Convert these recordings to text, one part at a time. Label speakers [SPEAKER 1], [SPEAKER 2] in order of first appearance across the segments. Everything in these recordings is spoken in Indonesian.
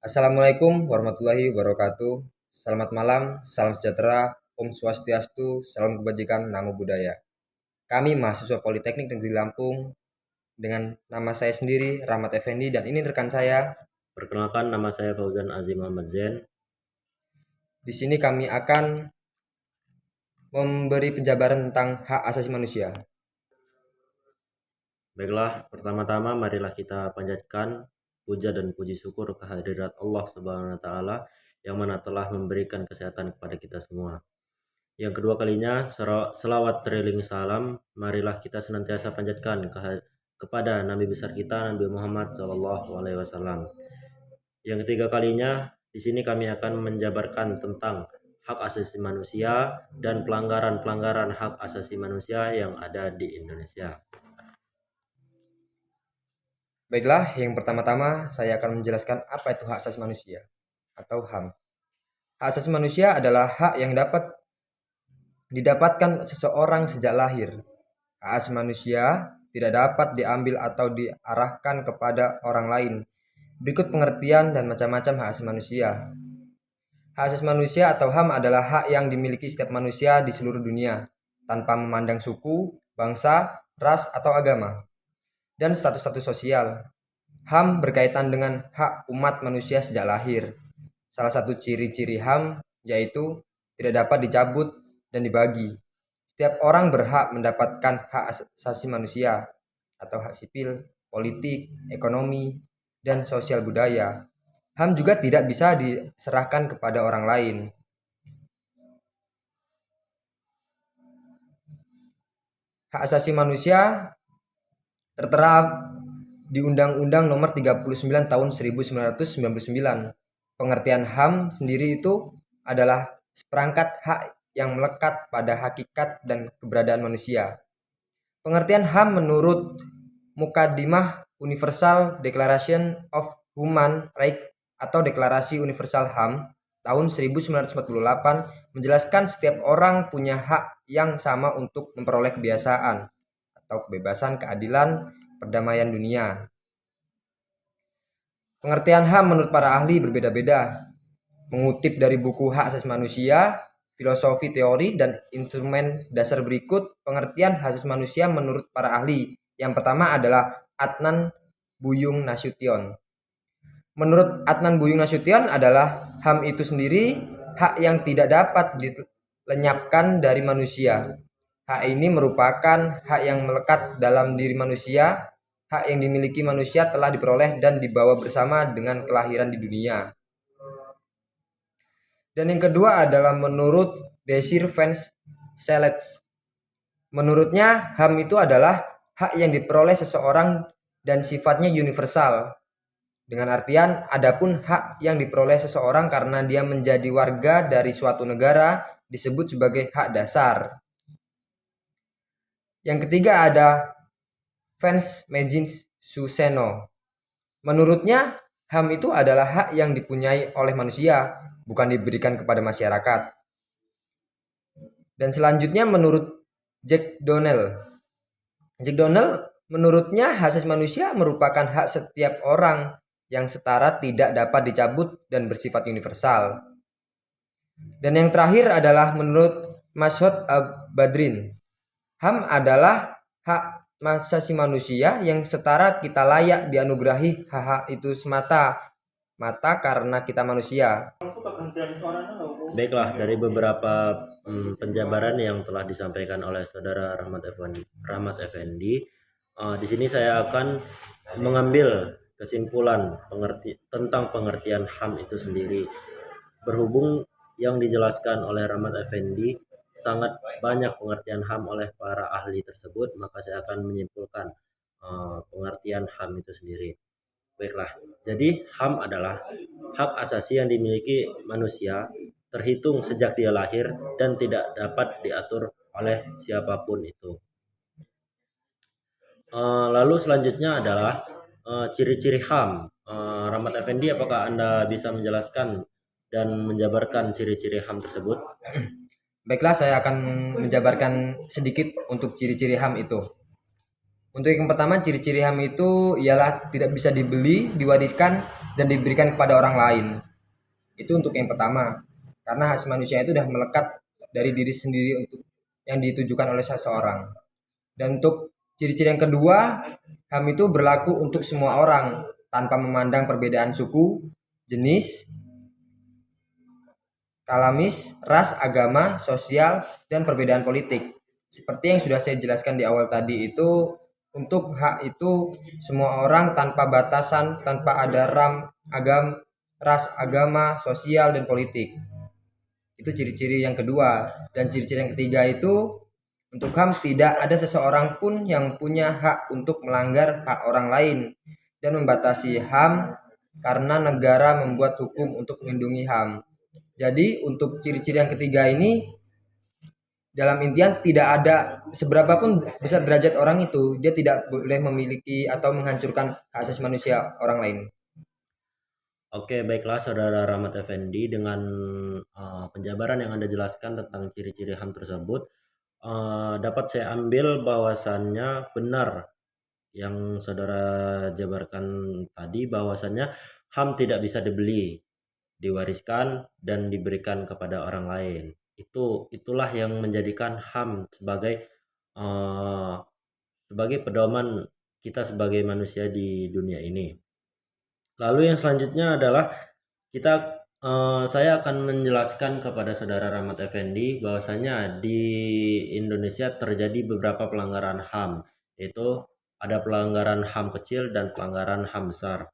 [SPEAKER 1] Assalamualaikum warahmatullahi wabarakatuh. Selamat malam, salam sejahtera, Om Swastiastu, salam kebajikan, namo buddhaya. Kami mahasiswa Politeknik Negeri Lampung dengan nama saya sendiri, Rahmat Effendi, dan ini rekan saya.
[SPEAKER 2] Perkenalkan, nama saya Fauzan Azim Ahmad Zain.
[SPEAKER 1] Di sini kami akan memberi penjabaran tentang hak asasi manusia.
[SPEAKER 2] Baiklah, pertama-tama marilah kita panjatkan puja dan puji syukur kehadirat Allah Subhanahu wa taala yang mana telah memberikan kesehatan kepada kita semua. Yang kedua kalinya, selawat teriring salam marilah kita senantiasa panjatkan kepada Nabi besar kita, Nabi Muhammad SAW. Yang ketiga kalinya, di sini kami akan menjabarkan tentang hak asasi manusia dan pelanggaran-pelanggaran hak asasi manusia yang ada di Indonesia.
[SPEAKER 1] Baiklah, yang pertama-tama saya akan menjelaskan apa itu hak asasi manusia atau HAM. Hak asasi manusia adalah hak yang dapat didapatkan seseorang sejak lahir. Hak asasi manusia tidak dapat diambil atau diarahkan kepada orang lain. Berikut pengertian dan macam-macam hak asasi manusia. Hak asasi manusia atau HAM adalah hak yang dimiliki setiap manusia di seluruh dunia, tanpa memandang suku, bangsa, ras, atau agama, dan status-status sosial. HAM berkaitan dengan hak umat manusia sejak lahir. Salah satu ciri-ciri HAM yaitu tidak dapat dicabut dan dibagi. Setiap orang berhak mendapatkan hak asasi manusia atau hak sipil, politik, ekonomi, dan sosial budaya. HAM juga tidak bisa diserahkan kepada orang lain. Hak asasi manusia tertera di Undang-Undang Nomor 39 Tahun 1999. Pengertian HAM sendiri itu adalah seperangkat hak yang melekat pada hakikat dan keberadaan manusia. Pengertian HAM menurut Mukaddimah Universal Declaration of Human Rights atau Deklarasi Universal HAM tahun 1948 menjelaskan setiap orang punya hak yang sama untuk memperoleh kebiasaan atau kebebasan, keadilan, perdamaian dunia. Pengertian HAM menurut para ahli berbeda-beda. Mengutip dari buku Hak Asasi Manusia, Filosofi Teori dan Instrumen Dasar berikut pengertian hak asasi manusia menurut para ahli. Yang pertama adalah Adnan Buyung Nasution. Menurut Adnan Buyung Nasution adalah HAM itu sendiri hak yang tidak dapat dilenyapkan dari manusia. Hak ini merupakan hak yang melekat dalam diri manusia. Hak yang dimiliki manusia telah diperoleh dan dibawa bersama dengan kelahiran di dunia. Dan yang kedua adalah menurut Desir Vance Selets. Menurutnya HAM itu adalah hak yang diperoleh seseorang dan sifatnya universal. Dengan artian, adapun hak yang diperoleh seseorang karena dia menjadi warga dari suatu negara disebut sebagai hak dasar. Yang ketiga ada Vance Magins Suseno. Menurutnya, HAM itu adalah hak yang dipunyai oleh manusia, bukan diberikan kepada masyarakat. Dan selanjutnya menurut Jack Donnell. Jack Donnell menurutnya hak asasi manusia merupakan hak setiap orang yang setara, tidak dapat dicabut dan bersifat universal. Dan yang terakhir adalah menurut Mas'ud Badrin. HAM adalah hak asasi manusia yang setara, kita layak dianugerahi hak itu semata karena kita manusia.
[SPEAKER 2] Baiklah, dari beberapa penjabaran yang telah disampaikan oleh saudara Rahmat Effendi, di sini saya akan mengambil kesimpulan tentang pengertian HAM itu sendiri. Berhubung yang dijelaskan oleh Rahmat Effendi sangat banyak pengertian HAM oleh para ahli tersebut, maka saya akan menyimpulkan pengertian HAM itu sendiri. Baiklah, jadi HAM adalah hak asasi yang dimiliki manusia terhitung sejak dia lahir dan tidak dapat diatur oleh siapapun itu. Lalu selanjutnya adalah ciri-ciri HAM. Rahmat Effendi, apakah Anda bisa menjelaskan dan menjabarkan ciri-ciri HAM tersebut?
[SPEAKER 1] Baiklah, saya akan menjabarkan sedikit untuk ciri-ciri HAM itu. Untuk yang pertama, ciri-ciri HAM itu ialah tidak bisa dibeli, diwariskan, dan diberikan kepada orang lain. Itu untuk yang pertama. Karena hak asasi manusia itu sudah melekat dari diri sendiri untuk yang ditujukan oleh seseorang. Dan untuk ciri-ciri yang kedua, HAM itu berlaku untuk semua orang tanpa memandang perbedaan suku, jenis, kalamis, ras, agama, sosial, dan perbedaan politik. Seperti yang sudah saya jelaskan di awal tadi itu, untuk hak itu semua orang tanpa batasan, tanpa ada ras, agama, sosial, dan politik. Itu ciri-ciri yang kedua. Dan ciri-ciri yang ketiga itu, untuk HAM tidak ada seseorang pun yang punya hak untuk melanggar hak orang lain dan membatasi HAM karena negara membuat hukum untuk melindungi HAM. Jadi untuk ciri-ciri yang ketiga ini, dalam intian tidak ada seberapapun besar derajat orang itu, dia tidak boleh memiliki atau menghancurkan hak asasi manusia orang lain.
[SPEAKER 2] Oke, baiklah Saudara Rahmat Effendi, dengan penjabaran yang Anda jelaskan tentang ciri-ciri HAM tersebut, dapat saya ambil bahwasannya benar yang Saudara jabarkan tadi, bahwasannya HAM tidak bisa dibeli, diwariskan, dan diberikan kepada orang lain. Itulah yang menjadikan HAM sebagai pedoman kita sebagai manusia di dunia ini. Lalu yang selanjutnya adalah saya akan menjelaskan kepada Saudara Rahmat Effendi bahwasanya di Indonesia terjadi beberapa pelanggaran HAM, yaitu ada pelanggaran HAM kecil dan pelanggaran HAM besar.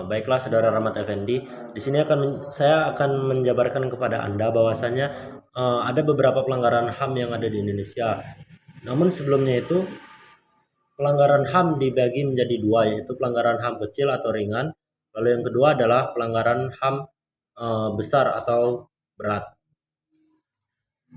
[SPEAKER 2] Baiklah Saudara Rahmat Effendi, di sini saya akan menjabarkan kepada Anda bahwasanya ada beberapa pelanggaran HAM yang ada di Indonesia. Namun sebelumnya itu, pelanggaran HAM dibagi menjadi dua, yaitu pelanggaran HAM kecil atau ringan. Lalu yang kedua adalah pelanggaran HAM besar atau berat.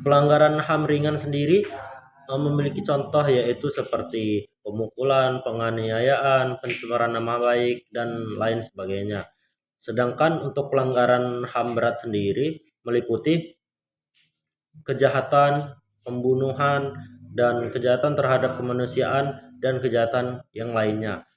[SPEAKER 2] Pelanggaran HAM ringan sendiri memiliki contoh, yaitu seperti pemukulan, penganiayaan, pencemaran nama baik, dan lain sebagainya. Sedangkan untuk pelanggaran HAM berat sendiri meliputi kejahatan, pembunuhan, dan kejahatan terhadap kemanusiaan, dan kejahatan yang lainnya.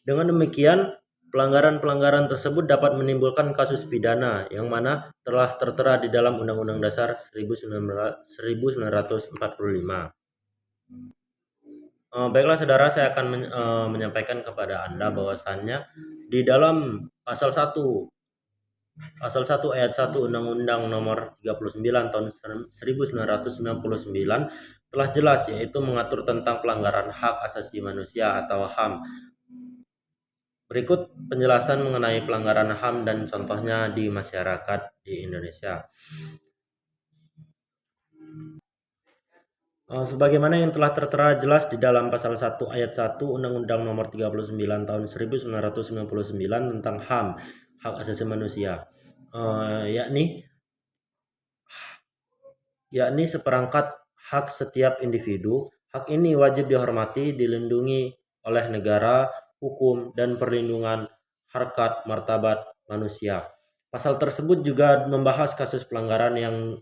[SPEAKER 2] Dengan demikian, pelanggaran-pelanggaran tersebut dapat menimbulkan kasus pidana yang mana telah tertera di dalam Undang-Undang Dasar 1945. Baiklah Saudara, saya akan menyampaikan kepada Anda bahwasannya di dalam pasal 1 ayat 1 Undang-Undang Nomor 39 tahun 1999 telah jelas, yaitu mengatur tentang pelanggaran hak asasi manusia atau HAM. Berikut penjelasan mengenai pelanggaran HAM dan contohnya di masyarakat di Indonesia. Sebagaimana yang telah tertera jelas di dalam pasal 1 ayat 1 Undang-Undang Nomor 39 tahun 1999 tentang HAM, hak asasi manusia, yakni seperangkat hak setiap individu. Hak ini wajib dihormati, dilindungi oleh negara, hukum, dan perlindungan harkat martabat manusia. Pasal tersebut juga membahas kasus pelanggaran yang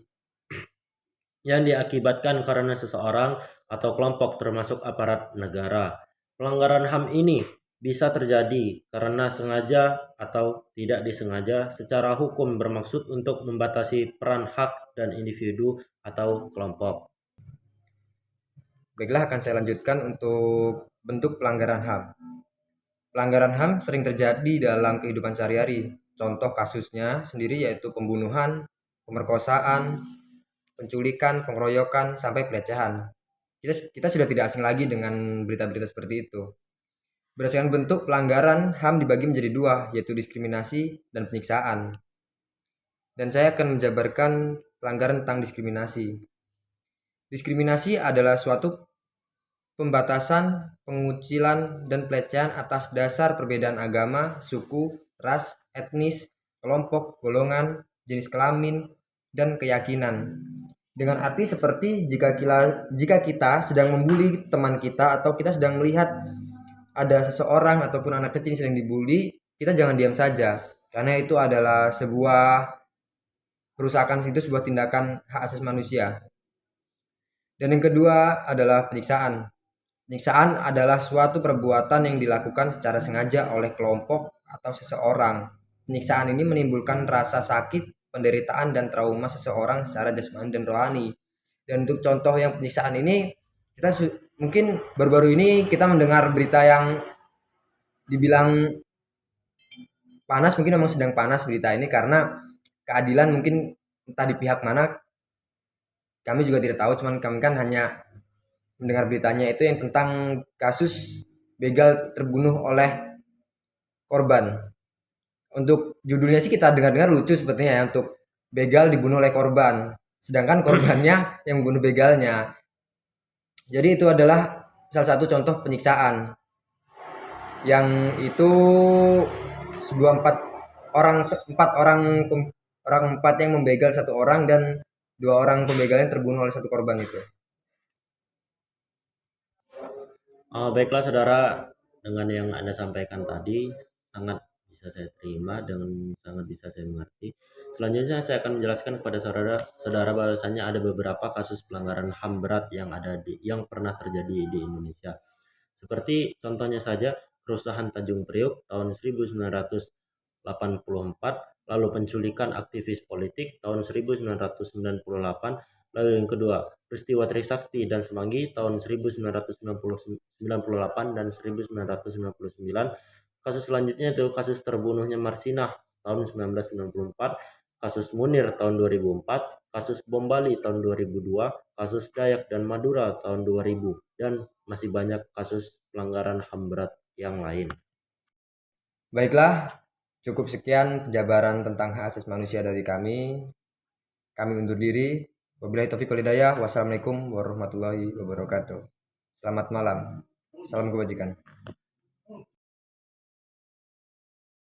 [SPEAKER 2] diakibatkan karena seseorang atau kelompok termasuk aparat negara. Pelanggaran HAM ini bisa terjadi karena sengaja atau tidak disengaja. Secara hukum bermaksud untuk membatasi peran hak dan individu atau kelompok.
[SPEAKER 1] Baiklah, akan saya lanjutkan untuk bentuk pelanggaran HAM. Pelanggaran HAM sering terjadi dalam kehidupan sehari-hari. Contoh kasusnya sendiri yaitu pembunuhan, pemerkosaan, penculikan, pengeroyokan, sampai pelecehan. Kita sudah tidak asing lagi dengan berita-berita seperti itu. Berdasarkan bentuk pelanggaran, HAM dibagi menjadi dua, yaitu diskriminasi dan penyiksaan. Dan saya akan menjabarkan pelanggaran tentang diskriminasi. Diskriminasi adalah suatu pembatasan, pengucilan, dan pelecehan atas dasar perbedaan agama, suku, ras, etnis, kelompok, golongan, jenis kelamin, dan keyakinan. Dengan arti seperti jika kita sedang membuli teman kita atau kita sedang melihat ada seseorang ataupun anak kecil sedang dibully, kita jangan diam saja, karena itu adalah sebuah perusakan, itu sebuah tindakan hak asasi manusia. Dan yang kedua adalah penyiksaan. Penyiksaan adalah suatu perbuatan yang dilakukan secara sengaja oleh kelompok atau seseorang. Penyiksaan ini menimbulkan rasa sakit, penderitaan, dan trauma seseorang secara jasmani dan rohani. Dan untuk contoh yang penyiksaan ini, kita mungkin baru-baru ini kita mendengar berita yang dibilang panas, mungkin memang sedang panas berita ini karena keadilan mungkin entah di pihak mana, kami juga tidak tahu, cuman kami kan hanya mendengar beritanya itu yang tentang kasus begal terbunuh oleh korban. Untuk judulnya sih kita dengar-dengar lucu sepertinya ya, untuk begal dibunuh oleh korban, sedangkan korbannya yang membunuh begalnya. Jadi itu adalah salah satu contoh penyiksaan yang itu sebuah empat orang orang empat yang membegal satu orang dan dua orang pembegalnya terbunuh oleh satu korban itu.
[SPEAKER 2] Baiklah saudara, dengan yang Anda sampaikan tadi sangat bisa saya terima dan sangat bisa saya mengerti. Selanjutnya saya akan menjelaskan kepada saudara bahwasanya ada beberapa kasus pelanggaran HAM berat yang pernah terjadi di Indonesia. Seperti contohnya saja kerusuhan Tanjung Priok tahun 1984, lalu penculikan aktivis politik tahun 1998, lalu yang kedua peristiwa Trisakti dan Semanggi tahun 1998 dan 1999. Kasus selanjutnya itu kasus terbunuhnya Marsinah tahun 1994, kasus Munir tahun 2004, kasus Bom Bali tahun 2002, kasus Dayak dan Madura tahun 2000, dan masih banyak kasus pelanggaran HAM berat yang lain.
[SPEAKER 1] Baiklah, cukup sekian penjabaran tentang hak asasi manusia dari kami. Kami undur diri. Wabillahi taufiq wal hidayah. Wassalamualaikum warahmatullahi wabarakatuh. Selamat malam. Salam kebajikan.